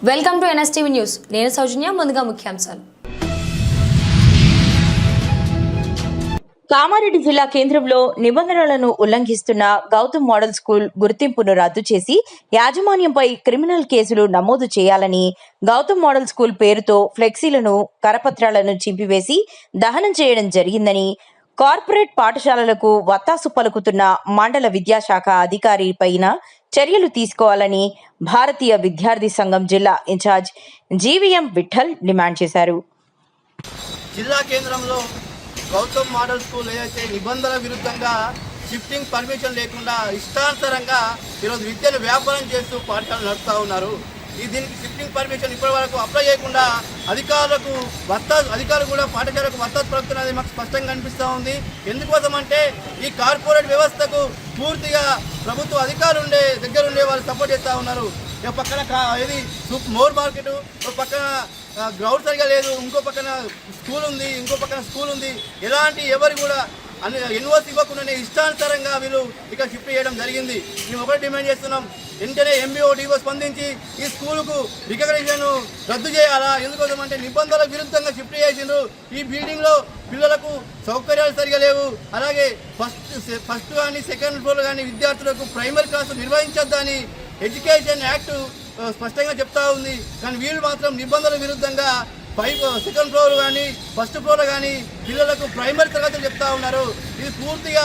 Welcome to NSTV news. నేను సౌజన్య. ముందుగా ముఖ్యాంశాలు. కామారెడ్డి జిల్లా కేంద్రంలో నిబంధనలను ఉల్లంఘిస్తున్న గౌతమ్ మోడల్ స్కూల్ గుర్తింపును రద్దు చేసి యాజమాన్యంపై క్రిమినల్ కేసులు నమోదు చేయాలని, గౌతమ్ మోడల్ స్కూల్ పేరుతో ఫ్లెక్సీలను, కరపత్రాలను చింపివేసి దహనం చేయడం జరిగిందని, కార్పొరేట్ పాఠశాలలకు వత్తాసు పలుకుతున్న మండల విద్యాశాఖ అధికారి పైన చర్యలు తీసుకోవాలని భారతీయ విద్యార్థి సంఘం జిల్లా ఇన్ఛార్జ్ జీవీఎం విఠల్ డిమాండ్ చేశారు. జిల్లా కేంద్రంలో గౌతమ్ మోడల్ స్కూల్ ఏదైతే నిబంధనల విరుద్ధంగా షిఫ్టింగ్ పర్మిషన్ లేకుండా ఇష్టానుసారంగా ఈరోజు విద్యను వ్యాపారం చేస్తూ పాఠశాలలు నడుపుతూ ఉన్నారు. దీనికి షిఫ్టింగ్ పర్మిషన్ ఇప్పటి వరకు అప్లై చేయకుండా అధికారులు కూడా పాఠశాలకు వత్తాసు పలుకుతున్నది మాకు స్పష్టంగా కనిపిస్తూ ఉంది. ఎందుకోసం అంటే ఈ కార్పొరేట్ వ్యవస్థకు పూర్తిగా ప్రభుత్వ అధికారులు దగ్గరుండే వాళ్ళు సపోర్ట్ చేస్తూ ఉన్నారు. ఒక పక్కన ఇది మోర్ మార్కెట్, ఒక పక్కన గ్రౌండ్ సరిగా లేదు, ఇంకో పక్కన స్కూల్ ఉంది. ఎలాంటి ఎవరు కూడా ఎన్ఓసి ఇవ్వకుండానే ఇష్టానుసారంగా వీళ్ళు ఇక్కడ షిఫ్ట్ చేయడం జరిగింది. మేము ఒకటి డిమాండ్ చేస్తున్నాం, వెంటనే ఎంబీఓ డిఓ స్పందించి ఈ స్కూలుకు రికగ్నిషన్ రద్దు చేయాలా. ఎందుకోసం అంటే నిబంధనల విరుద్ధంగా షిఫ్ట్ చేసిండ్రు. ఈ బిల్డింగ్లో పిల్లలకు సౌకర్యాలు సరిగా లేవు. అలాగే ఫస్ట్ కానీ సెకండ్ ఫ్లోర్ కానీ విద్యార్థులకు ప్రైమరీ క్లాసు నిర్వహించొద్దని ఎడ్యుకేషన్ యాక్ట్ స్పష్టంగా చెప్తా ఉంది. కానీ వీళ్ళు మాత్రం నిబంధనల విరుద్ధంగా సెకండ్ ఫ్లోర్ కానీ ఫస్ట్ ఫ్లోర్ కానీ పిల్లలకు ప్రైమరీ తరగతులు చెప్తా ఉన్నారు. ఇది పూర్తిగా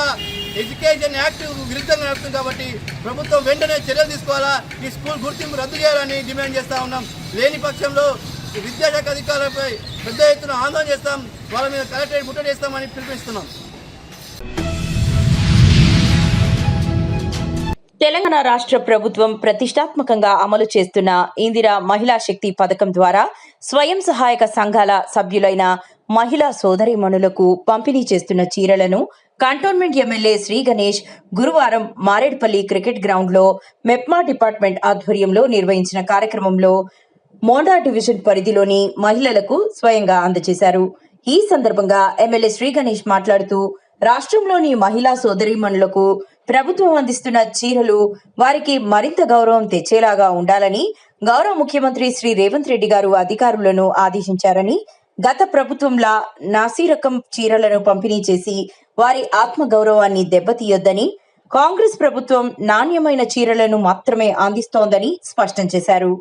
ఎడ్యుకేషన్ యాక్ట్ విరుద్ధంగా నడుస్తుంది. కాబట్టి ప్రభుత్వం వెంటనే చర్యలు తీసుకోవాలా, ఈ స్కూల్ గుర్తింపు రద్దు చేయాలని డిమాండ్ చేస్తూ ఉన్నాం. లేని పక్షంలో విద్యాశాఖ అధికారులపై పెద్ద ఎత్తున ఆందోళన చేస్తాం, వాళ్ళ మీద కలెక్టరేట్ ముట్టడి చేస్తామని పిలుపునిస్తున్నాం. తెలంగాణ రాష్ట్ర ప్రభుత్వం ప్రతిష్టాత్మకంగా అమలు చేస్తున్న ఇందిరా మహిళా శక్తి పథకం ద్వారా స్వయం సహాయక సంఘాల సభ్యులైన మహిళా సోదరీమణులకు పంపిణీ చేస్తున్న చీరలను కంటోన్మెంట్ ఎమ్మెల్యే శ్రీ గణేష్ గురువారం మారేడ్పల్లి క్రికెట్ గ్రౌండ్లో మెప్మా డిపార్ట్మెంట్ ఆధ్వర్యంలో నిర్వహించిన కార్యక్రమంలో మోండా డివిజన్ పరిధిలోని మహిళలకు స్వయంగా అందజేశారు. ఈ సందర్భంగా ఎమ్మెల్యే శ్రీ గణేష్ మాట్లాడుతూ, రాష్ట్రంలోని మహిళా సోదరీమణులకు ప్రభుత్వం అందిస్తున్న చీరలు వారికి మరింత గౌరవం తెచ్చేలాగా ఉండాలని గౌరవ ముఖ్యమంత్రి శ్రీ రేవంత్ రెడ్డి గారు అధికారులను ఆదేశించారని, గత ప్రభుత్వంలా నాసిరకం చీరలను పంపిణీ చేసి వారి ఆత్మ గౌరవాన్ని దెబ్బతీయొద్దని, కాంగ్రెస్ ప్రభుత్వం నాణ్యమైన చీరలను మాత్రమే అందిస్తోందని స్పష్టం చేశారు.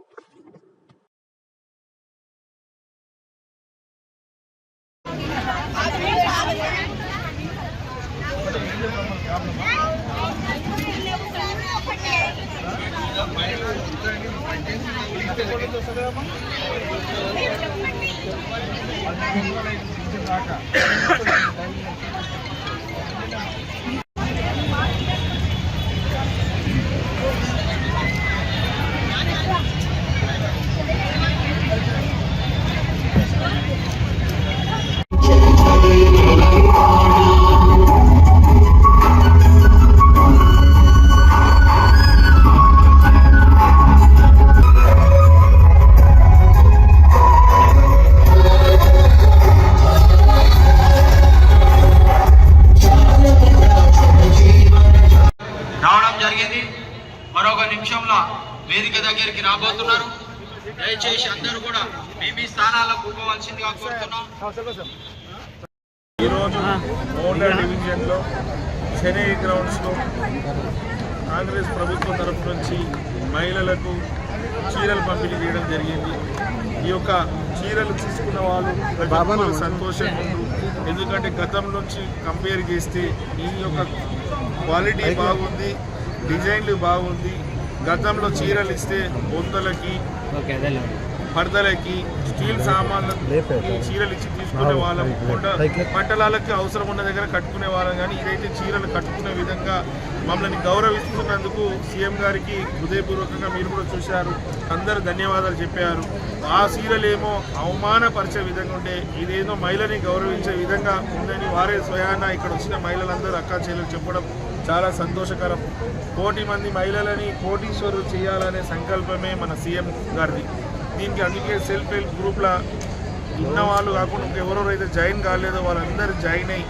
మరొక నిమిషంలో వేదిక దగ్గరికి రాబోతున్నారు. దయచేసి అందరూ కూడా మీ స్థానాల్లో కూర్చోవలసిందిగా కోరుతున్నాం. ఈరోజు మోండా డివిజన్లో చెన్నై గ్రౌండ్స్లో కాంగ్రెస్ ప్రభుత్వం తరఫు నుంచి మహిళలకు చీరలు పంపిణీ చేయడం జరిగింది. ఈ యొక్క చీరలు తీసుకున్న వాళ్ళు సంతోషంగా ఉన్నారు. ఎందుకంటే గతం నుంచి కంపేర్ చేస్తే ఈ యొక్క క్వాలిటీ బాగుంది, డిజైన్లు బాగుంది. గతంలో చీరలు ఇస్తే బొంతలకి, పడదలకి, స్టీల్ సామాన్లకి చీరలు ఇచ్చి తీసుకునే వాళ్ళం. మంటలాలకి అవసరం ఉన్న దగ్గర కట్టుకునే వాళ్ళం. కానీ ఇదైతే చీరలు కట్టుకునే విధంగా మమ్మల్ని గౌరవిస్తున్నందుకు సీఎం గారికి హృదయపూర్వకంగా మీరు కూడా చూశారు, అందరూ ధన్యవాదాలు చెప్పారు. ఆ చీరలేమో అవమానపరిచే విధంగా ఉండే, ఇదేదో మహిళని గౌరవించే విధంగా ఉందని వారే స్వయాన ఇక్కడ వచ్చిన మహిళలందరూ అక్కా చెల్లెలు చెప్పడం చాలా సంతోషకరం. 1,000,000 మంది మహిళలని కోటీశ్వరులు చేయాలనే సంకల్పమే మన సీఎం గారిది. దీనికి అందుకే సెల్ఫ్ హెల్ప్ గ్రూప్ల ఉన్న వాళ్ళు కాకుండా ఎవరెవరైతే జాయిన్ కాలేదో వాళ్ళందరూ జాయిన్ అయ్యి,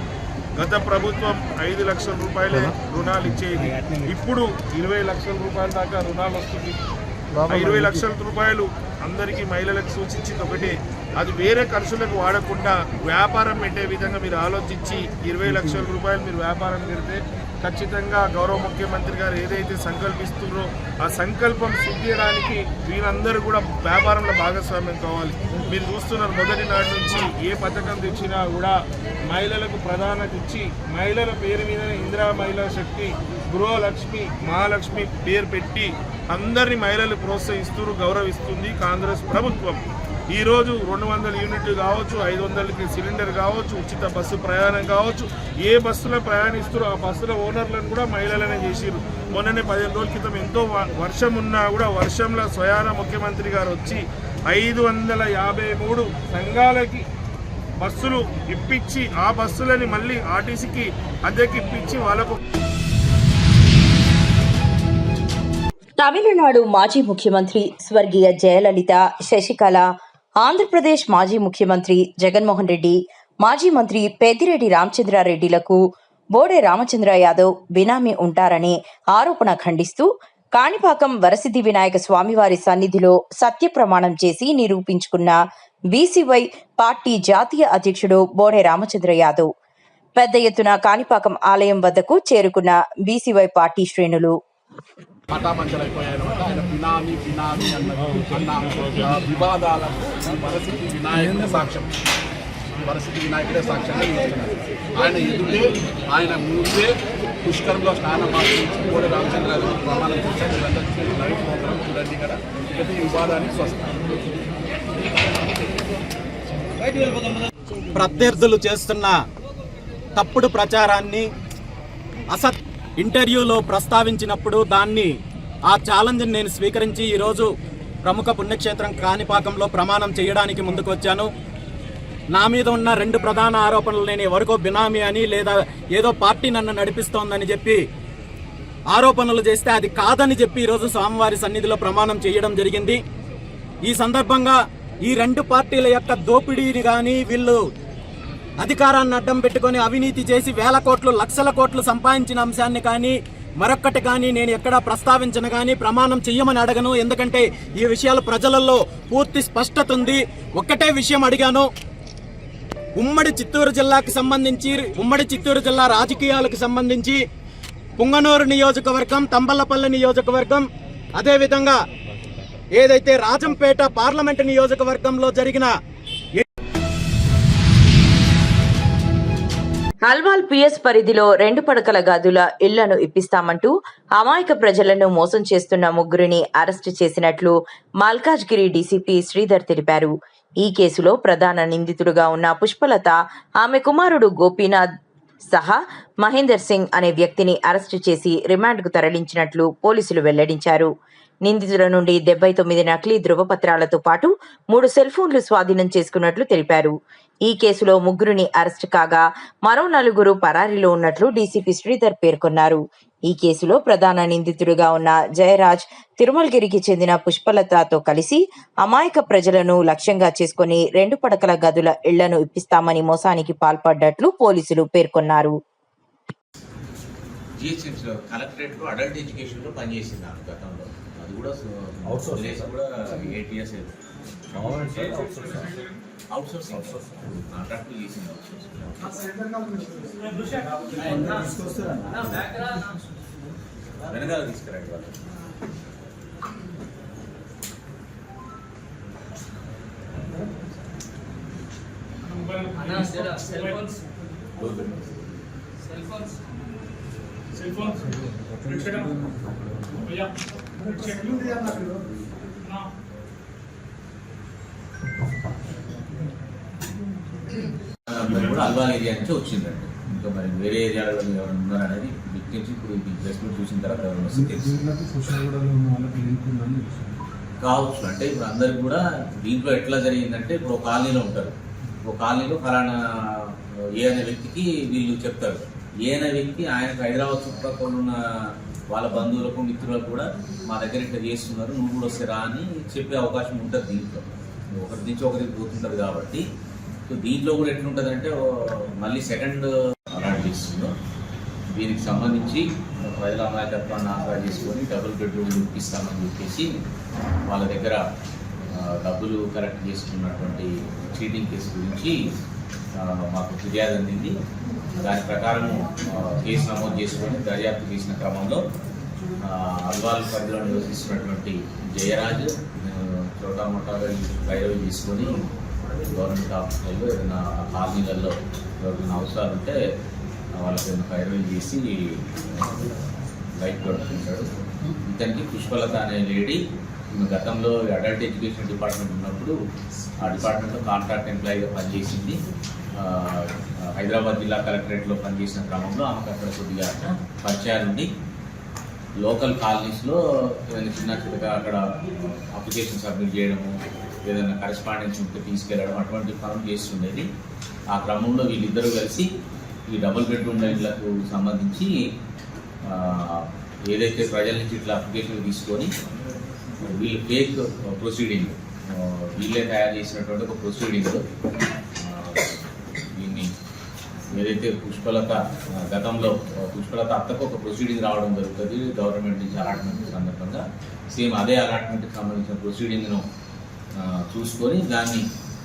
గత ప్రభుత్వం 5 లక్షల రూపాయలే రుణాలు ఇచ్చేది, ఇప్పుడు 20 లక్షల రూపాయల దాకా రుణాలు వస్తుంది. 20 లక్షల రూపాయలు అందరికీ మహిళలకు సూచించింది ఒకటే, అది వేరే ఖర్చులకు వాడకుండా వ్యాపారం పెట్టే విధంగా మీరు ఆలోచించి 20 లక్షల రూపాయలు మీరు వ్యాపారం పెడితే ఖచ్చితంగా గౌరవ ముఖ్యమంత్రి గారు ఏదైతే సంకల్పిస్తున్నారో ఆ సంకల్పం సిద్ధించడానికి వీరందరూ కూడా వ్యాపారంలో భాగస్వామ్యం కావాలి. మీరు చూస్తున్నారు మొదటి నాటి నుంచి ఏ పథకం తెచ్చినా కూడా మహిళలకు ప్రాధాన్యత ఇచ్చి మహిళల పేరు మీద ఇందిరా మహిళా శక్తి, గృహలక్ష్మి, మహాలక్ష్మి పేరు పెట్టి అందరినీ మహిళలు ప్రోత్సహిస్తూ గౌరవిస్తుంది కాంగ్రెస్ ప్రభుత్వం. ఈరోజు 200 యూనిట్లు కావచ్చు, 500కి సిలిండర్ కావచ్చు, ఉచిత బస్సు ప్రయాణం కావచ్చు, ఏ బస్సులో ప్రయాణిస్తారో ఆ బస్సుల ఓనర్లను కూడా మహిళలనే చేసిరు. మొన్ననే 15 రోజుల క్రితం ఎంతో వర్షం ఉన్నా కూడా వర్షంలో స్వయాన ముఖ్యమంత్రి గారు వచ్చి 553 సంఘాలకి బస్సులు ఇప్పించి ఆ బస్సులని మళ్ళీ ఆర్టీసీకి అద్దెకి ఇప్పించి వాళ్ళకు. తమిళనాడు మాజీ ముఖ్యమంత్రి స్వర్గీయ జయలలిత, శశికళ, ఆంధ్రప్రదేశ్ మాజీ ముఖ్యమంత్రి జగన్మోహన్ రెడ్డి, మాజీ మంత్రి పెద్దిరెడ్డి రామచంద్రారెడ్డిలకు బోడే రామచంద్ర యాదవ్ బినామీ ఉంటారనే ఆరోపణ ఖండిస్తూ కాణిపాకం వరసిద్ధి వినాయక స్వామివారి సన్నిధిలో సత్యప్రమాణం చేసి నిరూపించుకున్న బీసీవై పార్టీ జాతీయ అధ్యక్షుడు బోడే రామచంద్ర యాదవ్ పెద్ద ఎత్తున కాణిపాకం ఆలయం వద్దకు చేరుకున్న బీసీవై పార్టీ శ్రేణులు పటాపంచలైపోయాయన్నమాట. ఆయన బినామీ అన్న వివాదాలకు వరసిద్ధి వినాయకుడే సాక్ష్యం. వరసిద్ధి వినాయకుడే సాక్ష్యంగా నిలుస్తున్నారు. ఆయన ఎదుటే ఆయన ముందే పుష్కరంలో స్నానం ఆచరించి బోడే రామచంద్ర ప్రమాణం చేశారు. లైవ్ ప్రోగ్రామ్ చూడండి కదా. ప్రతి వివాదానికి స్వస్థ ప్రత్యర్థులు చేస్తున్న తప్పుడు ప్రచారాన్ని అసత్ ఇంటర్వ్యూలో ప్రస్తావించినప్పుడు దాన్ని ఆ ఛాలెంజ్ని నేను స్వీకరించి ఈరోజు ప్రముఖ పుణ్యక్షేత్రం కాణిపాకంలో ప్రమాణం చేయడానికి ముందుకు వచ్చాను. నా మీద ఉన్న 2 ప్రధాన ఆరోపణలు నేను ఎవరికో బినామీ అని లేదా ఏదో పార్టీ నన్ను నడిపిస్తోందని చెప్పి ఆరోపణలు చేస్తే అది కాదని చెప్పి ఈరోజు స్వామివారి సన్నిధిలో ప్రమాణం చేయడం జరిగింది. ఈ సందర్భంగా ఈ 2 పార్టీల యొక్క దోపిడీని కానీ వీళ్ళు అధికారాన్ని అడ్డం పెట్టుకొని అవినీతి చేసి వేల కోట్లు లక్షల కోట్లు సంపాదించిన అంశాన్ని కానీ మరొక్కటి కానీ నేను ఎక్కడా ప్రస్తావించను కానీ ప్రమాణం చెయ్యమని అడగను. ఎందుకంటే ఈ విషయాలు ప్రజలలో పూర్తి స్పష్టత ఉంది. ఒక్కటే విషయం అడిగాను, ఉమ్మడి చిత్తూరు జిల్లాకి సంబంధించి ఉమ్మడి చిత్తూరు జిల్లా రాజకీయాలకు సంబంధించి పుంగనూరు నియోజకవర్గం, తంబలపల్లి నియోజకవర్గం, అదేవిధంగా ఏదైతే రాజంపేట పార్లమెంటు నియోజకవర్గంలో జరిగిన అల్వాల్ పిఎస్ పరిధిలో 2 పడకల గదుల ఇళ్లను ఇప్పిస్తామంటూ అమాయక ప్రజలను మోసం చేస్తున్న 3 అరెస్టు చేసినట్లు మల్కాజ్గిరి డీసీపీ శ్రీధర్ తెలిపారు. ఈ కేసులో ప్రధాన నిందితుడుగా ఉన్న పుష్పలత, ఆమె కుమారుడు గోపీనాథ్ సహా మహేందర్ సింగ్ అనే వ్యక్తిని అరెస్టు చేసి రిమాండ్కు తరలించినట్లు పోలీసులు వెల్లడించారు. నిందితుల నుండి 79 నకిలీ ధృవపత్రాలతో పాటు 3 సెల్ ఫోన్లు స్వాధీనం చేసుకున్నట్లు తెలిపారు. ఈ కేసులో 3 అరెస్టు కాగా మరో 4 పరారీలో ఉన్నట్లు డీసీపీ శ్రీధర్ పేర్కొన్నారు. ఈ కేసులో ప్రధాన నిందితుడిగా ఉన్న జయరాజ్ తిరుమలగిరికి చెందిన పుష్పలతతో కలిసి అమాయక ప్రజలను లక్ష్యంగా చేసుకుని 2 పడకల గదుల ఇళ్లను ఇప్పిస్తామని మోసానికి పాల్పడ్డట్లు పోలీసులు పేర్కొన్నారు. కలెక్టరేట్లో అడల్ట్ ఎడ్యుకేషన్లో పనిచేసింది ఆమె గతంలో. అది కూడా కూడా 8 years అవుట్సోర్సింగ్ కాంట్రాక్ట్ చేసింది. వెనకాల తీసుకురండి వాళ్ళు. కూడా అల్వాల్ ఏరియా నుంచి వచ్చిందండి. ఇంకా మరి వేరే ఏరియాలో ఎవరైనా ఉన్నారనేది విక్టిమ్స్ ఇప్పుడు ప్రెస్ మీట్ చూసిన తర్వాత కావచ్చు. అంటే ఇప్పుడు అందరికి కూడా దీంట్లో ఎట్లా జరిగిందంటే, ఇప్పుడు ఒక కాలనీలో ఉంటారు, ఒక కాలనీలో ఫలానా ఏ అనే వ్యక్తికి వీళ్ళు చెప్తారు. ఏ అనే వ్యక్తి ఆయనకు హైదరాబాద్ చుట్టుపక్కల ఉన్న వాళ్ళ బంధువులకు మిత్రులకు కూడా మా దగ్గర ఇట్లా చేస్తున్నారు, నువ్వు కూడా వస్తే రా అని చెప్పే అవకాశం ఉంటుంది. దీంట్లో ఒకరి నుంచి ఒకరికి పోతుంటారు కాబట్టి సో దీంట్లో కూడా ఎట్లుంటుందంటే మళ్ళీ సెకండ్ అలాంటి చేస్తుందో దీనికి సంబంధించి ప్రజల అమాయకత్వాన్ని ఆసరా చేసుకొని డబుల్ బెడ్రూమ్ ఇప్పిస్తామని చెప్పేసి వాళ్ళ దగ్గర డబ్బులు కలెక్ట్ చేసుకున్నటువంటి చీటింగ్ కేసు గురించి మాకు ఫిర్యాదు అందింది. దాని ప్రకారం కేసు నమోదు చేసుకొని దర్యాప్తు చేసిన క్రమంలో అల్వాల్ పరిధిలో నివసిస్తున్నటువంటి జయరాజ్ చోటా మోటాగా పైరవి తీసుకొని గవర్నమెంట్ ఆఫీసులలో ఏదైనా కాలనీలలో ఎవరికైనా అవసరాలు ఉంటే వాళ్ళకి ఏదైనా పైరవి చేసి బైక్ పడుతుంటాడు. ఇతనికి పుష్పలత అనే లేడీ గతంలో అడల్ట్ ఎడ్యుకేషన్ డిపార్ట్మెంట్ ఉన్నప్పుడు ఆ డిపార్ట్మెంట్లో కాంట్రాక్ట్ ఎంప్లాయీగా పనిచేసింది. హైదరాబాద్ జిల్లా కలెక్టరేట్లో పనిచేసిన క్రమంలో ఆమెకు అక్కడ కొద్దిగా పరిచయాలుండి లోకల్ కాలనీస్లో ఏదైనా చిన్నగా అక్కడ అప్లికేషన్ సబ్మిట్ చేయడము, ఏదైనా కరెస్పాండెన్స్ ఉంటే తీసుకెళ్ళడం అటువంటి పనులు చేస్తుండేది. ఆ క్రమంలో వీళ్ళిద్దరూ కలిసి ఈ డబుల్ బెడ్రూమ్ ఇళ్లకు సంబంధించి ఏదైతే ప్రజల నుంచి ఇట్లా అప్లికేషన్ తీసుకొని వీళ్ళు ఫేక్ ప్రొసీడింగ్ వీళ్ళే తయారు చేసినటువంటి ఒక ప్రొసీడింగ్ దీన్ని ఏదైతే పుష్పలత గతంలో పుష్పలత అత్తకు ఒక ప్రొసీడింగ్ రావడం జరుగుతుంది గవర్నమెంట్ నుంచి అలాట్మెంట్ సందర్భంగా. సేమ్ అదే అలాట్మెంట్కి సంబంధించిన ప్రొసీడింగ్ను చూసుకొని దాన్ని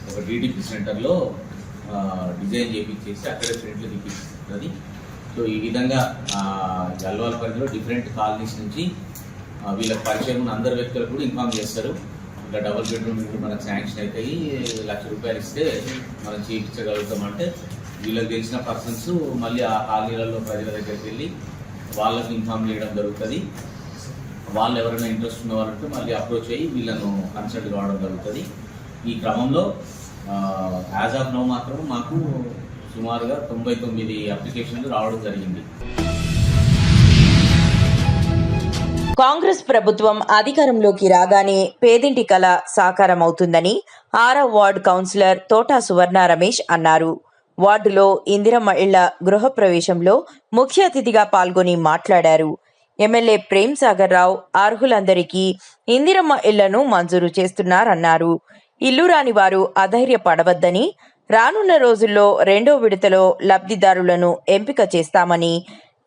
ఒక డీటీపీ సెంటర్లో డిజైన్ చేయించేసి అక్కడే ప్రింట్లు తీపిస్తుంది. సో ఈ విధంగా అల్వాల్ పరిధిలో డిఫరెంట్ కాలనీస్ నుంచి వీళ్ళకి పరిచయం ఉన్న అందరి వ్యక్తులకు కూడా ఇన్ఫార్మ్ చేస్తారు. ఇలా డబుల్ బెడ్రూమ్ మనకు శాంక్షన్ అవుతాయి, ₹1,00,000 ఇస్తే మనం చేయించగలుగుతామంటే వీళ్ళకి తెలిసిన పర్సన్స్ మళ్ళీ ఆ కాలనీలలో ప్రజల దగ్గరికి వెళ్ళి వాళ్ళకి ఇన్ఫార్మ్ చేయడం జరుగుతుంది. వాళ్ళు ఎవరైనా ఇంట్రెస్ట్ ఉన్న వాళ్ళంటే మళ్ళీ అప్రోచ్ అయ్యి వీళ్ళను కన్సల్ట్ కావడం జరుగుతుంది. ఈ క్రమంలో యాజ్ ఆఫ్ నౌ మాత్రం మాకు సుమారుగా 99 అప్లికేషన్లు రావడం జరిగింది. కాంగ్రెస్ ప్రభుత్వం అధికారంలోకి రాగానే పేదింటి కల సాకారమవుతుందని 6వ వార్డు కౌన్సిలర్ తోటా సువర్ణ రమేష్ అన్నారు. వార్డులో ఇందిరమ్మ ఇళ్ల గృహప్రవేశంలో ముఖ్య అతిథిగా పాల్గొని మాట్లాడారు. ఎమ్మెల్యే ప్రేమ్ సాగర్ రావు అర్హులందరికీ ఇందిరమ్మ ఇళ్లను మంజూరు చేస్తున్నారన్నారు. ఇల్లు రాని వారు అధైర్యపడవద్దని, రానున్న రోజుల్లో 2వ విడతలో లబ్ధిదారులను ఎంపిక చేస్తామని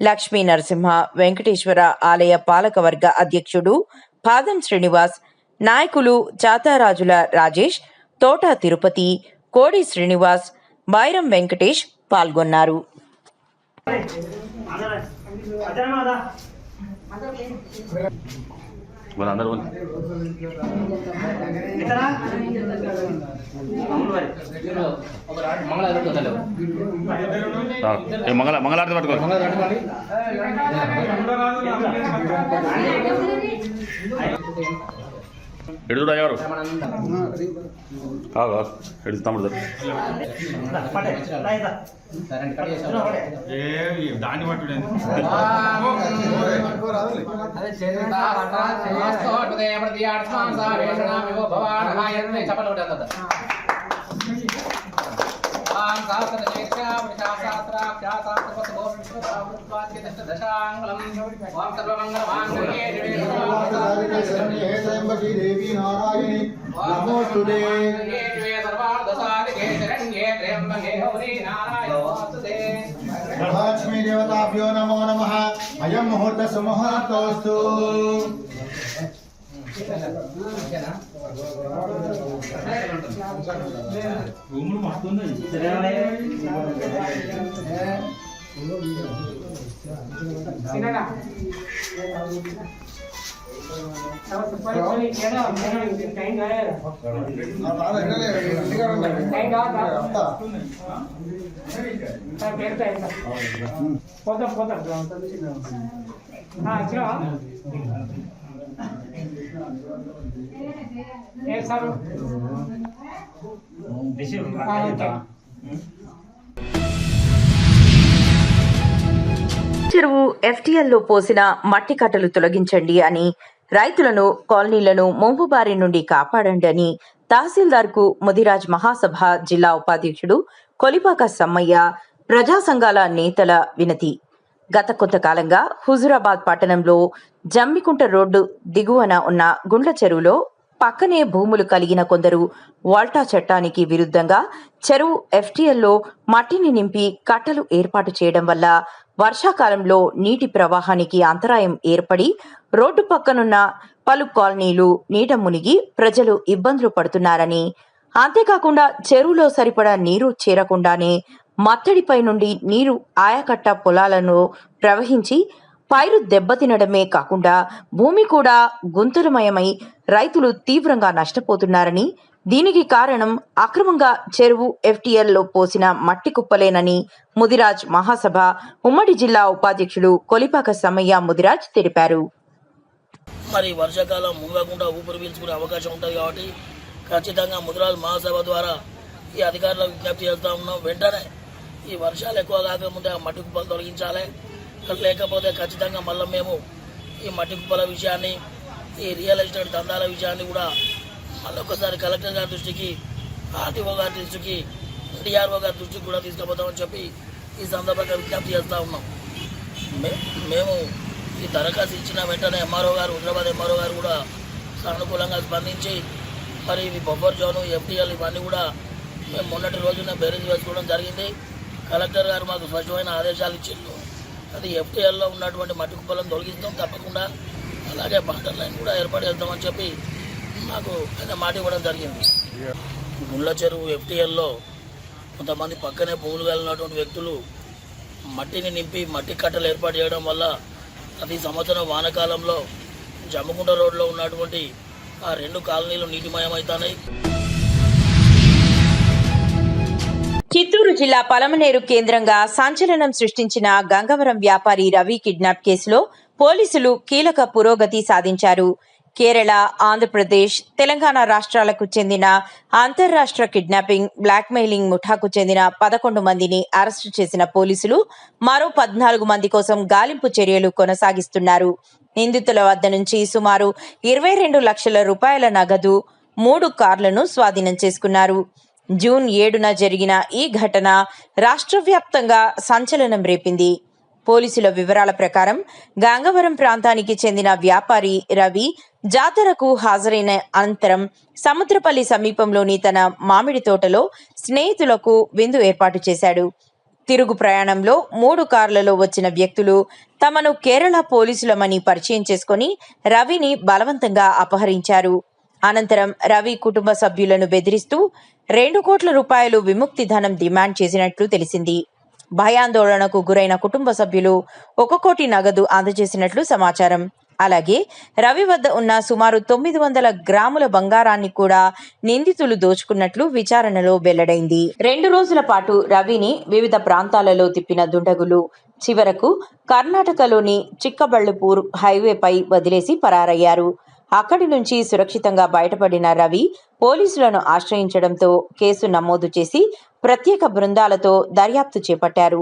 లక్ష్మీ నరసింహ వెంకటేశ్వర ఆలయ పాలకవర్గ అధ్యక్షుడు పాదం శ్రీనివాస్, నాయకులు చాతారాజుల రాజేష్, తోట తిరుపతి, కోడి శ్రీనివాస్, బైరం వెంకటేష్ పాల్గొన్నారు. మంగళారతి పట్టుకో. ఎడుతుడా ఎవరు ఎడు తమ్ముడు దాన్ని పట్టుడే లక్ష్మీ దేవతాభ్యో నమో నమః. అయం ముహూర్త సుముహూర్తోస్తు. చెరువు FTLలో పోసిన మట్టి కట్టలు తొలగించండి అని, రైతులను కాలనీలను ముంపు బారి నుండి కాపాడండి అని తహసీల్దార్కు ముదిరాజ్ మహాసభ జిల్లా ఉపాధ్యక్షుడు కొలిపాక సమ్మయ్య, ప్రజా సంఘాల నేతల వినతి. గత కొంతకాలంగా హుజూరాబాద్ పట్టణంలో జమ్మికుంట రోడ్డు దిగువన ఉన్న గుండ్ల చెరువులో పక్కనే భూములు కలిగిన కొందరు వాల్టా చట్టానికి విరుద్ధంగా చెరువు FTLలో మట్టిని నింపి కట్టలు ఏర్పాటు చేయడం వల్ల వర్షాకాలంలో నీటి ప్రవాహానికి అంతరాయం ఏర్పడి రోడ్డు పక్కనున్న పలు కాలనీలు నీట మునిగి ప్రజలు ఇబ్బందులు పడుతున్నారని, అంతేకాకుండా చెరువులో సరిపడా నీరు చేరకుండానే మత్తడిపై నుండి నీరు ఆయకట్ట పొలాలను ప్రవహించి పైరు దెబ్బతినడమే కాకుండా భూమి కూడా గుంతలమయమై రైతులు తీవ్రంగా నష్టపోతున్నారని, దీనికి కారణం అక్రమంగా చెరువు FTLలో పోసిన మట్టి కుప్పలేనని ముదిరాజ్ మహాసభ ఉమ్మడి జిల్లా ఉపాధ్యక్షుడు కొలిపాక సమ్మయ్య ముదిరాజ్ తెలిపారు. మరి వర్షాకాలం మునగకుండా ఊపిరి పీల్చుకునే అవకాశం ఉంటుంది కాబట్టి ఖచ్చితంగా ముదిరాజ్ మహాసభ ద్వారా ఈ అధికారులకు విజ్ఞప్తి చేస్తూ ఉన్నాం. వెంటనే ఈ వర్షాలు ఎక్కువ కాకముందే ఆ మట్టి కుప్పలు తొలగించాలి. లేకపోతే ఖచ్చితంగా మళ్ళీ మేము ఈ మట్టి కుప్పల విషయాన్ని, ఈ రియల్ ఎస్టేట్ దందాల విషయాన్ని కూడా మళ్ళీ ఒకసారి కలెక్టర్ గారి దృష్టికి, RTO గారి దృష్టికి, DRO గారి దృష్టికి కూడా తీసుకుపోతామని చెప్పి ఈ సందర్భంగా విజ్ఞప్తి చేస్తూ ఉన్నాం. మేము ఈ దరఖాస్తు ఇచ్చిన వెంటనే MRO గారు, హైదరాబాద్ MRO గారు కూడా సానుకూలంగా స్పందించి మరి ఇవి బఫర్ జోను, FTL ఇవన్నీ కూడా మేము మొన్నటి రోజున బేరీజ్ వేసుకోవడం జరిగింది. కలెక్టర్ గారు మాకు స్పష్టమైన ఆదేశాలు ఇచ్చిండ్రు. అది FTLలో ఉన్నటువంటి మట్టి కుప్పలను తొలగిస్తాం తప్పకుండా, అలాగే వాటర్ లైన్ కూడా ఏర్పాటు చేద్దామని చెప్పి మాకు మాట ఇవ్వడం జరిగింది. గుండ్ల చెరువు FTLలో కొంతమంది పక్కనే భూములు కలిగినటువంటి వ్యక్తులు మట్టిని నింపి మట్టి కట్టలు ఏర్పాటు చేయడం వల్ల ప్రతి సంవత్సరం వానకాలంలో జమ్మకుంట రోడ్లో ఉన్నటువంటి ఆ 2 కాలనీలు నీటిమయమవుతున్నాయి. చిత్తూరు జిల్లా పలమనేరు కేంద్రంగా సంచలనం సృష్టించిన గంగవరం వ్యాపారి రవి కిడ్నాప్ కేసులో పోలీసులు కీలక పురోగతి సాధించారు. కేరళ, ఆంధ్రప్రదేశ్, తెలంగాణ రాష్ట్రాలకు చెందిన అంతర్రాష్ట్ర కిడ్నాపింగ్, బ్లాక్మెయిలింగ్ ముఠాకు చెందిన 11 మందిని అరెస్టు చేసిన పోలీసులు మరో 14 మంది కోసం గాలింపు చర్యలు కొనసాగిస్తున్నారు. నిందితుల వద్ద నుంచి సుమారు 22 లక్షల రూపాయల నగదు, 3 కార్లను స్వాధీనం చేసుకున్నారు. జూన్ 7న జరిగిన ఈ ఘటన రాష్ట్ర వ్యాప్తంగా సంచలనం రేపింది. పోలీసుల వివరాల ప్రకారం గంగవరం ప్రాంతానికి చెందిన వ్యాపారి రవి జాతరకు హాజరైన అనంతరం సముద్రపల్లి సమీపంలోని తన మామిడి తోటలో స్నేహితులకు విందు ఏర్పాటు చేశాడు. తిరుగు ప్రయాణంలో 3 కార్లలో వచ్చిన వ్యక్తులు తమను కేరళ పోలీసులమని పరిచయం చేసుకుని రవిని బలవంతంగా అపహరించారు. అనంతరం రవి కుటుంబ సభ్యులను బెదిరిస్తూ 2 కోట్ల రూపాయలు విముక్తి ధనం డిమాండ్ చేసినట్లు తెలిసింది. భయాందోళనకు గురైన కుటుంబ సభ్యులు 1 కోటి నగదు అందజేసినట్లు సమాచారం. అలాగే రవి వద్ద ఉన్న సుమారు 900 గ్రాముల బంగారాన్ని కూడా నిందితులు దోచుకున్నట్లు విచారణలో వెల్లడైంది. 2 రోజుల పాటు రవిని వివిధ ప్రాంతాలలో తిప్పిన దుండగులు చివరకు కర్ణాటకలోని చిక్కబళ్ళపూర్ హైవేపై వదిలేసి పరారయ్యారు. అక్కడి నుంచి సురక్షితంగా బయటపడిన రవి పోలీసులను ఆశ్రయించడంతో కేసు నమోదు చేసి ప్రత్యేక బృందాలతో దర్యాప్తు చేపట్టారు.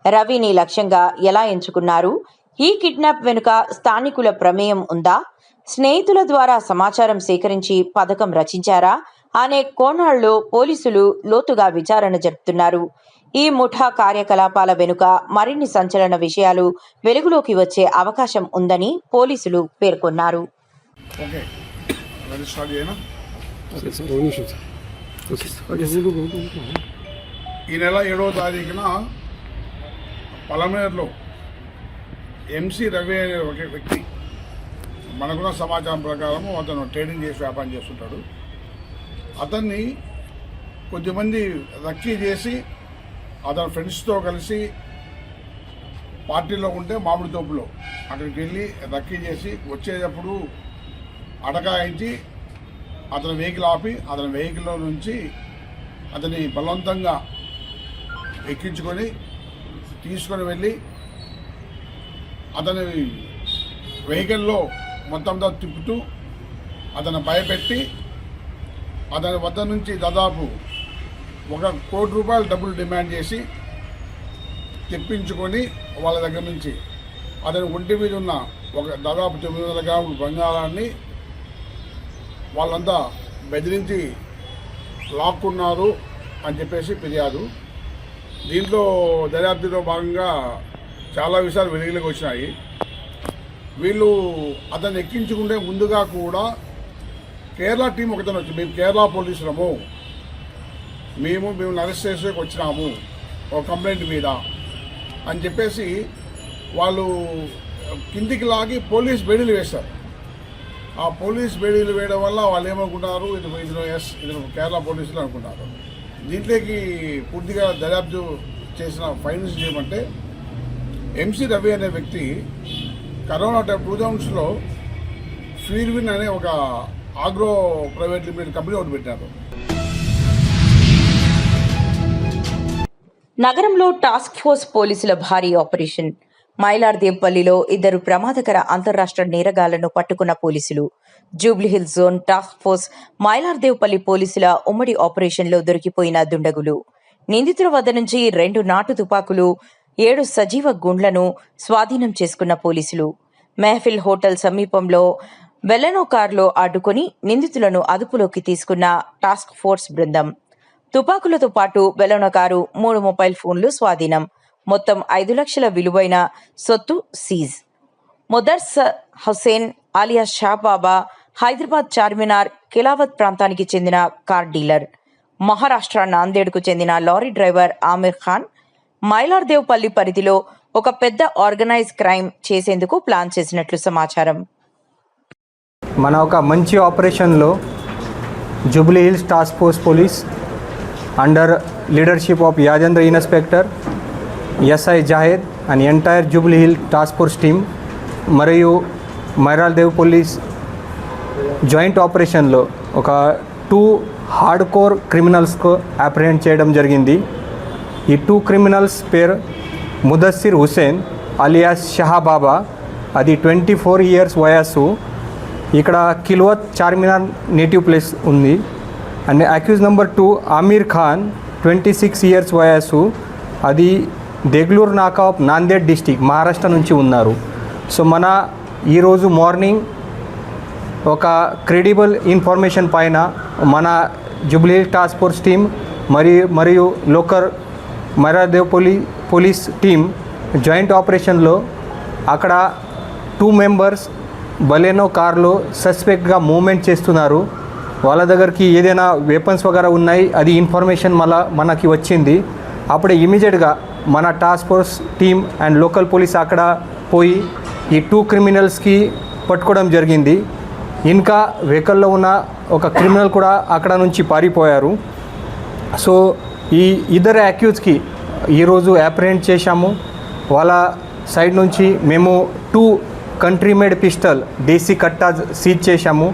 రవిని లక్ష్యంగా ఎలా ఎంచుకున్నారు? ఈ కిడ్నాప్ వెనుక స్థానికుల ప్రమేయం ఉందా? స్నేహితుల ద్వారా సమాచారం సేకరించి పథకం రచించారా అనే కోణాల్లో పోలీసులు లోతుగా విచారణ జరుపుతున్నారు. ఈ ముఠా కార్యకలాపాల వెనుక మరిన్ని సంచలన విషయాలు వెలుగులోకి వచ్చే అవకాశం ఉందని పోలీసులు పేర్కొన్నారు. ఈ నెల 7వ తారీఖున పలమనేరులో MC రవి అనే ఒక వ్యక్తి, మనకున్న సమాచారం ప్రకారం అతను ట్రేడింగ్ చేసి వ్యాపారం చేస్తుంటాడు. అతన్ని కొద్దిమంది రక్కీ చేసి అతని ఫ్రెండ్స్తో కలిసి పార్టీలో ఉంటే మామిడి తోపులో అక్కడికి వెళ్ళి రక్కీ చేసి వచ్చేటప్పుడు అటకాయించి అతని వెహికల్ ఆపి అతని వెహికల్లో నుంచి అతని బలవంతంగా ఎక్కించుకొని తీసుకొని వెళ్ళి అతని వెహికల్లో మొత్తంతో తిప్పుతూ అతను భయపెట్టి అతని వద్ద నుంచి దాదాపు 1 కోటి రూపాయల డబ్బులు డిమాండ్ చేసి తెప్పించుకొని వాళ్ళ దగ్గర నుంచి అతని ఒంటి మీద ఉన్న దాదాపు 900 గ్రాముల బంగారాన్ని వాళ్ళంతా బెదిరించి లాక్కున్నారు అని చెప్పేసి ఫిర్యాదు. దీంట్లో దర్యాప్తులో భాగంగా చాలా విషయాలు వెలుగులోకి వచ్చినాయి. వీళ్ళు అతన్ని ఎక్కించుకుంటే ముందుగా కూడా కేరళ టీం ఒకతను వచ్చి, మేము కేరళ పోలీసులము, మేము అరెస్ట్ చేసేకి వచ్చినాము ఒక కంప్లైంట్ మీద అని చెప్పేసి వాళ్ళు కిందికి లాగి పోలీస్ బెడీలు వేస్తారు. ఆ పోలీస్ బేడీలు వేయడం వల్ల వాళ్ళు ఏమనుకుంటున్నారు, ఇది కేరళ పోలీసులు అనుకుంటారు. దీంట్లోకి పూర్తిగా దర్యాప్తు చేసిన ఫైండింగ్స్ ఏమంటే ఎంసీ రవి అనే వ్యక్తి కరోనా 2000లో ఫీర్విన్ అనే ఒక ఆగ్రో ప్రైవేట్ లిమిటెడ్ కంపెనీ ఒకటి పెట్టారు. నగరంలో టాస్క్ ఫోర్స్ పోలీసుల భారీ ఆపరేషన్. మైలార్దేవ్పల్లిలో 2 ప్రమాదకర అంతర్రాష్ట్ర నేరగాళ్లను పట్టుకున్న పోలీసులు. Jubilee Hills zone task force Mylardevpally పోలీసుల ఉమ్మడి ఆపరేషన్లో దొరికిపోయిన దుండగులు. నిందితుల వద్ద నుంచి 2 నాటు తుపాకులు, 7 సజీవ గుండ్లను స్వాధీనం చేసుకున్న పోలీసులు. మెహఫిల్ హోటల్ సమీపంలో వెలెనో కారులో అడ్డుకొని నిందితులను అదుపులోకి తీసుకున్న టాస్క్ ఫోర్స్ బృందం. తుపాకులతో పాటు వెలెనో కారు, 3 మొబైల్ ఫోన్లు స్వాధీనం. మొత్తం 5 లక్షల విలువైన సొత్తు సీజ్. మొదర్స్ హుసేన్ అలియాస్ షాబాబా హైదరాబాద్ చార్మినార్ కిలావత్ ప్రాంతానికి చెందిన కార్ డీలర్. మహారాష్ట్ర నాందేడ్కు చెందిన లారీ డ్రైవర్ ఆమిర్ ఖాన్ మైలార్దేవ్పల్లి పరిధిలో ఒక పెద్ద ఆర్గనైజ్ క్రైమ్ చేసేందుకు ప్లాన్ చేసినట్లు సమాచారం. మన ఒక మంచి ఆపరేషన్లో Jubilee Hills task force police under leadership of Yajendra inspector SI Zahed and entire Jubilee Hill task force team మరియు మైలార్దేవ్ పోలీస్ జాయింట్ ఆపరేషన్లో ఒక 2 హార్డ్ కోర్ క్రిమినల్స్కు అప్రిహెండ్ చేయడం జరిగింది. ఈ 2 క్రిమినల్స్ పేరు ముదస్సిర్ హుసేన్ అలియాస్ షహాబాబా, అది 24 ఇయర్స్ వయస్సు, ఇక్కడ కిల్వత్ చార్మినార్ నేటివ్ ప్లేస్ ఉంది. And accused number 2 Aamir Khan 26 years వయస్సు, అది దేగ్లూర్ నాకా ఆఫ్ నాందేడ్ డిస్టిక్ మహారాష్ట్ర నుంచి ఉన్నారు. సో మన ఈరోజు మార్నింగ్ ఒక క్రెడిబుల్ ఇన్ఫర్మేషన్ పైన మన జూబ్లీ టాస్క్ ఫోర్స్ టీమ్ మరియు లోకల్ మైలార్దేవ్ పోలీస్ టీమ్ జాయింట్ ఆపరేషన్లో అక్కడ 2 మెంబర్స్ బలెనో కార్లో సస్పెక్ట్గా మూవ్మెంట్ చేస్తున్నారు. వాళ్ళ దగ్గరికి ఏదైనా వెపన్స్ వగేరా ఉన్నాయి, అది ఇన్ఫర్మేషన్ మనకి వచ్చింది. అప్పుడే ఇమీడియట్గా మన task force team and local police అక్కడ పోయి ఈ 2 క్రిమినల్స్కి పట్టుకోవడం జరిగింది. ఇంకా వెహికల్లో ఉన్న ఒక క్రిమినల్ కూడా అక్కడ నుంచి పారిపోయారు. సో ఈ 2 అక్యూజ్కి ఈరోజు అప్రిహెండ్ చేశాము. వాళ్ళ సైడ్ నుంచి మేము 2 కంట్రీ మేడ్ పిస్టల్ దేశీ కట్టా సీజ్ చేశాము.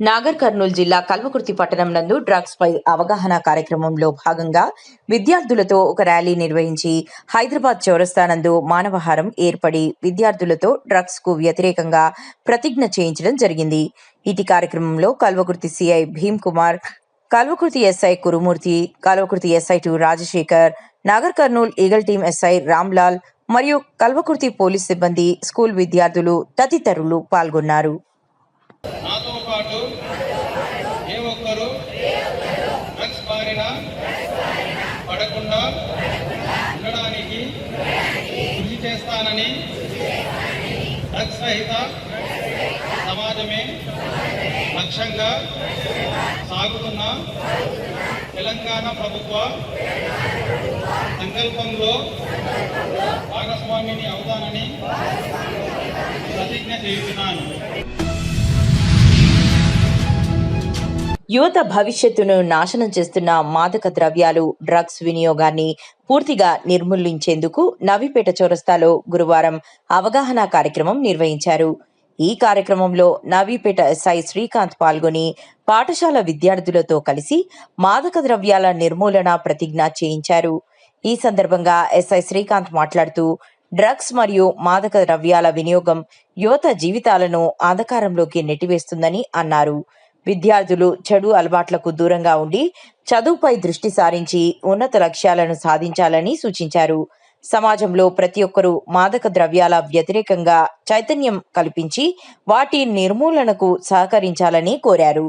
నాగర్ కర్నూలు జిల్లా కల్వకుర్తి పట్టణం నందు డ్రగ్స్ పై అవగాహన కార్యక్రమంలో భాగంగా విద్యార్థులతో ఒక ర్యాలీ నిర్వహించి హైదరాబాద్ చౌరస్తా నందు మానవహారం ఏర్పడి విద్యార్థులతో డ్రగ్స్ కు వ్యతిరేకంగా ప్రతిజ్ఞ చేయించడం జరిగింది. ఇటీ కార్యక్రమంలో Kalwakurthy CI Bheem Kumar, Kalwakurthy SI Kurumurthy, Kalwakurthy SI2 Rajasekhar, Nagar Kurnool eagle team SI Ramlal మరియు కల్వకుర్తి పోలీస్ సిబ్బంది, స్కూల్ విద్యార్థులు తదితరులు పాల్గొన్నారు. నాతో పాటు ఏ ఒక్కరు డ్రగ్స్ బారిన పడకుండా ఉండడానికి కృషి చేస్తానని డ్రగ్స్ రహిత సమాజమే లక్ష్యంగా సాగుతున్న తెలంగాణ ప్రభుత్వ సంకల్పంలో భాగస్వామిని అవుతానని ప్రతిజ్ఞ చేస్తున్నాను. యువత భవిష్యత్తును నాశనం చేస్తున్న మాదక ద్రవ్యాలు, డ్రగ్స్ వినియోగాన్ని పూర్తిగా నిర్మూలించేందుకు నవీపేట చౌరస్తాలో గురువారం అవగాహన కార్యక్రమం నిర్వహించారు. ఈ కార్యక్రమంలో నవీపేట SI శ్రీకాంత్ పాల్గొని పాఠశాల విద్యార్థులతో కలిసి మాదక ద్రవ్యాల నిర్మూలన ప్రతిజ్ఞ చేయించారు. ఈ సందర్భంగా SI శ్రీకాంత్ మాట్లాడుతూ డ్రగ్స్ మరియు మాదక ద్రవ్యాల వినియోగం యువత జీవితాలను అంధకారంలోకి నెట్టివేస్తుందని అన్నారు. విద్యార్థులు చెడు అలవాట్లకు దూరంగా ఉండి చదువుపై దృష్టి సారించి ఉన్నత లక్ష్యాలను సాధించాలని సూచించారు. సమాజంలో ప్రతి ఒక్కరూ మాదక ద్రవ్యాల వ్యతిరేకంగా చైతన్యం కల్పించి వాటి నిర్మూలనకు సహకరించాలని కోరారు.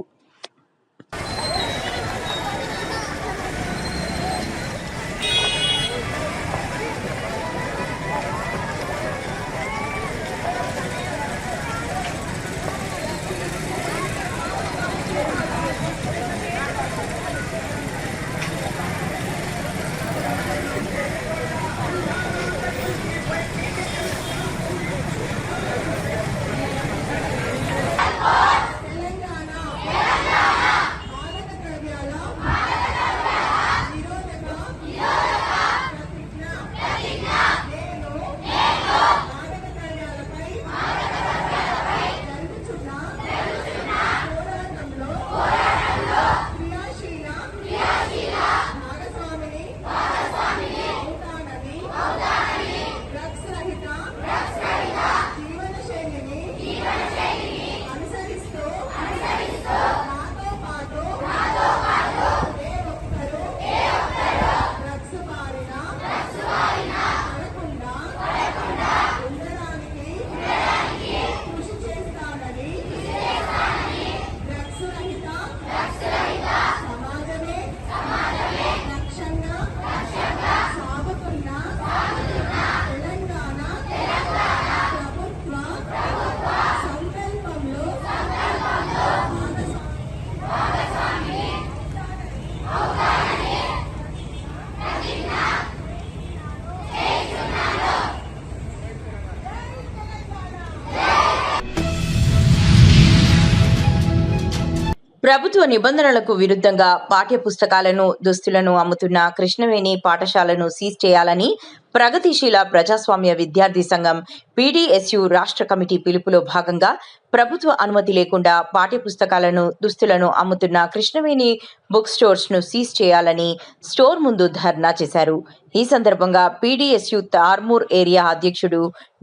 ప్రభుత్వ నిబంధనలకు విరుద్ధంగా పాఠ్యపుస్తకాలను, దుస్తులను అమ్ముతున్న కృష్ణవేణి పాఠశాలను సీజ్ చేయాలని ప్రగతిశీల ప్రజాస్వామ్య విద్యార్థి సంఘం పీడీఎస్యు రాష్ట్ర కమిటీ పిలుపులో భాగంగా ప్రభుత్వ అనుమతి లేకుండా పాఠ్యపుస్తకాలను, దుస్తులను అమ్ముతున్న కృష్ణవేణి బుక్ స్టోర్స్ ను సీజ్ చేయాలని స్టోర్ ముందు ధర్నా చేశారు. ఈ సందర్భంగా పీడీఎస్యు తార్మూర్ ఏరియా అధ్యక్షుడు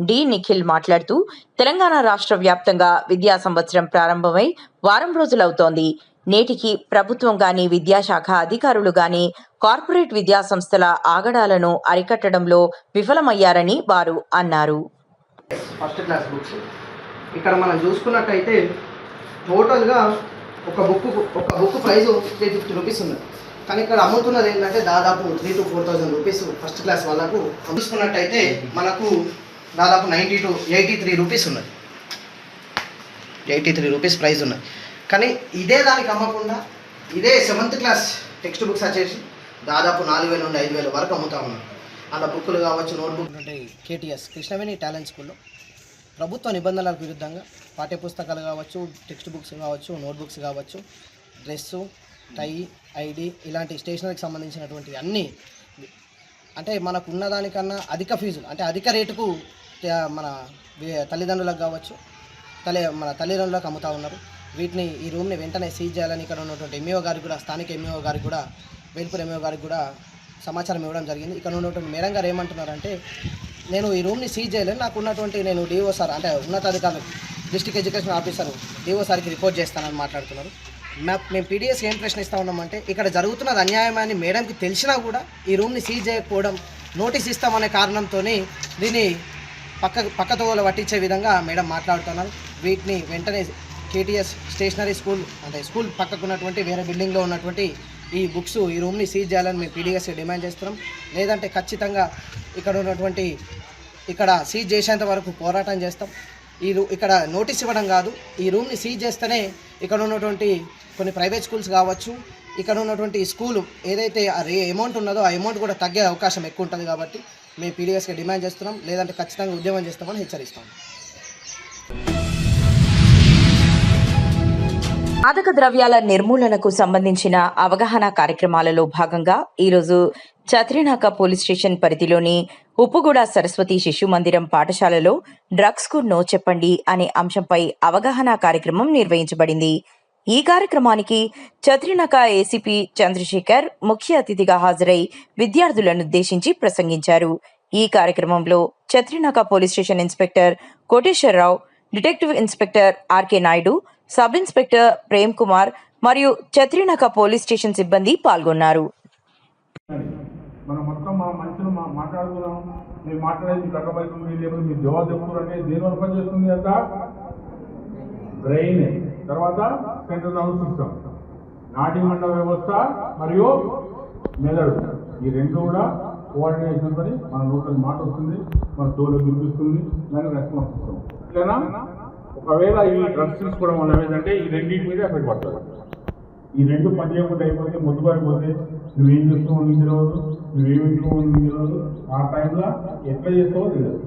డి నిఖిల్ మాట్లాడుతూ, తెలంగాణ రాష్ట్ర వ్యాప్తంగా విద్యా సంవత్సరం ప్రారంభమై వారం రోజులవుతోంది. నేటికి ప్రభుత్వం గాని, విద్యాశాఖ అధికారులు గాని కార్పొరేట్ విద్యా సంస్థల ఆగడాలను అరికట్టడంలో విఫలమయ్యారని వారు అన్నారు. ఫస్ట్ క్లాస్ బుక్స్ ఇక్కడ మనం చూసుకున్నట్టయితే టోటల్గా ఒక బుక్ ప్రైస్ 350 రూపీస్ ఉంది. కానీ ఇక్కడ అమ్ముతున్నది ఏంటంటే దాదాపు 3,000 to 4,000 రూపీస్ ఫస్ట్ క్లాస్ వాళ్ళకు. చూసుకున్నట్టయితే మనకు దాదాపు 90 to 83 రూపీస్ ఉన్నది. 83 రూపీస్ ప్రైస్ ఉన్నది. కానీ ఇదే దానికి అమ్మకుండా ఇదే 7th క్లాస్ టెక్స్ట్ బుక్స్ వచ్చేసి దాదాపు 4,000 నుండి 5,000 వరకు అమ్ముతా ఉన్నారు. అలా బుక్కులు కావచ్చు, నోట్బుక్ ఉంటాయి. కేటీఎస్ కృష్ణవేణి టాలెంట్ స్కూల్లో ప్రభుత్వ నిబంధనలకు విరుద్ధంగా పాఠ్యపుస్తకాలు కావచ్చు, టెక్స్ట్ బుక్స్ కావచ్చు, నోట్బుక్స్ కావచ్చు, డ్రెస్సు, టై, ఐడి ఇలాంటి స్టేషనరీకి సంబంధించినటువంటి అన్నీ అంటే మనకు ఉన్నదానికన్నా అధిక ఫీజులు అంటే అధిక రేటుకు మన తల్లిదండ్రులకు కావచ్చు మన తల్లిదండ్రులకు అమ్ముతూ ఉన్నారు. వీటిని ఈ రూమ్ని వెంటనే సీజ్ చేయాలని ఇక్కడ ఉన్నటువంటి ఎంఈఓ గారికి కూడా, స్థానిక ఎంఈఓ గారికి కూడా, వేల్పూర్ ఎంఈఓ గారికి కూడా సమాచారం ఇవ్వడం జరిగింది. ఇక్కడ ఉన్నటువంటి మేడం గారు ఏమంటున్నారంటే, నేను ఈ రూమ్ని సీజ్ చేయలేను, నాకు ఉన్నటువంటి నేను డిఓ సార్ అంటే ఉన్నతాధికారులు డిస్ట్రిక్ట్ ఎడ్యుకేషన్ ఆఫీసర్ డిఓ సార్కి రిపోర్ట్ చేస్తానని మాట్లాడుతున్నారు. మేము పీడీఎస్ ఏం ప్రశ్న ఇస్తూ ఉన్నామంటే, ఇక్కడ జరుగుతున్నది అన్యాయమని మేడంకి తెలిసినా కూడా ఈ రూమ్ని సీజ్ చేయకపోవడం, నోటీస్ ఇస్తామనే కారణంతో దీన్ని పక్కతోవలో పట్టించే విధంగా మేడం మాట్లాడుతున్నారు. వీటిని వెంటనే కేటీఎస్ స్టేషనరీ స్కూల్ అంటే స్కూల్ పక్కకున్నటువంటి వేరే బిల్డింగ్లో ఉన్నటువంటి ఈ బుక్స్ ఈ రూమ్ని సీజ్ చేయాలని మేము పీడీఎస్ డిమాండ్ చేస్తున్నాం. లేదంటే ఖచ్చితంగా ఇక్కడ సీజ్ చేసేంత వరకు పోరాటం చేస్తాం. ఇక్కడ నోటీస్ ఇవ్వడం కాదు, ఈ రూమ్ని సీజ్ చేస్తేనే ఇక్కడ ఉన్నటువంటి కొన్ని ప్రైవేట్ స్కూల్స్ కావచ్చు, ఇక్కడ ఉన్నటువంటి స్కూలు ఏదైతే అమౌంట్ ఉన్నదో ఆ అమౌంట్ కూడా తగ్గే అవకాశం ఎక్కువ ఉంటుంది. కాబట్టి మేము పీడీఎస్కి డిమాండ్ చేస్తున్నాం. లేదంటే ఖచ్చితంగా ఉద్యమం చేస్తామని హెచ్చరిస్తాం. మాదక ద్రవ్యాల నిర్మూలనకు సంబంధించిన అవగాహన కార్యక్రమాలలో భాగంగా ఈరోజు చత్రినాక పోలీస్ స్టేషన్ పరిధిలోని ఉప్పుగూడ సరస్వతి శిశు మందిరం పాఠశాలలో డ్రగ్స్ కు నో చెప్పండి అనే అంశంపై అవగాహన కార్యక్రమం నిర్వహించబడింది. ఈ కార్యక్రమానికి చత్రినాక ఏసీపీ చంద్రశేఖర్ ముఖ్య అతిథిగా హాజరై విద్యార్థులనుద్దేశించి ప్రసంగించారు. ఈ కార్యక్రమంలో Chatrinaka police station inspector Koteswararao, detective inspector RK Naidu, sub inspector Prem Kumar మరియు చత్రినాక పోలీస్ స్టేషన్ సిబ్బంది పాల్గొన్నారు. మనం మొత్తం మా మనుషులు మాట్లాడుతున్నాం, మీరు మాట్లాడేది తగ్గబడుతుంది, లేకపోతే మీరు జవాబు చెప్తున్నారంటే దేని వల్ల పని చేస్తుంది అంత బ్రెయిన్, తర్వాత సెంట్రల్ నర్వస్ సిస్టమ్, నాటి మండల వ్యవస్థ మరియు మెదడు, ఈ రెండు కూడా కోఆర్డినేషన్ పని మన లోకల్ మాట వస్తుంది, మన తోలు వినిపిస్తుంది, దానికి రెస్పాన్స్ ఇస్తాం. ఇట్లా ఒకవేళ ఈ డ్రగ్స్ తీసుకోవడం వల్ల ఏంటంటే ఈ రెండింటి మీద ఎఫెక్ట్ పడుతుంది. ఈ రెండు పని చేయకుండా అయిపోతే మొద్దుబారిపోతే నువ్వేం చేస్తావు తెలియదు, నువ్వేమింటావు తెలియదు, ఆ టైంలో ఎట్లా చేస్తావో తెలియదు.